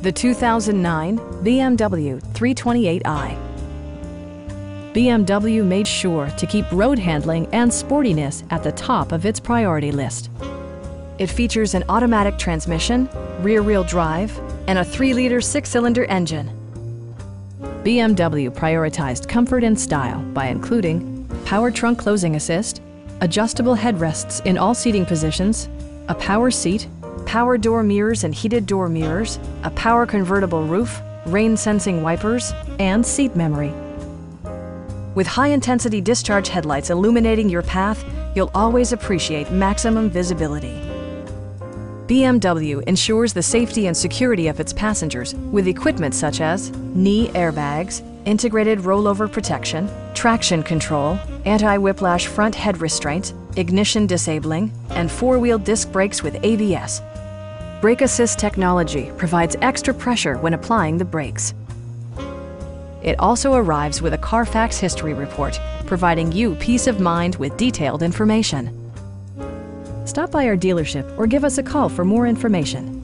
The 2009 BMW 328i. BMW made sure to keep road handling and sportiness at the top of its priority list. It features an automatic transmission, rear-wheel drive, and a 3-liter 6-cylinder engine. BMW prioritized comfort and style by including power trunk closing assist, adjustable headrests in all seating positions, a power seat, power door mirrors and heated door mirrors, a power convertible roof, rain-sensing wipers, and seat memory. With high-intensity discharge headlights illuminating your path, you'll always appreciate maximum visibility. BMW ensures the safety and security of its passengers with equipment such as knee airbags, integrated rollover protection, traction control, anti-whiplash front head restraints, ignition disabling, and 4-wheel disc brakes with ABS. Brake Assist technology provides extra pressure when applying the brakes. It also arrives with a Carfax history report, providing you peace of mind with detailed information. Stop by our dealership or give us a call for more information.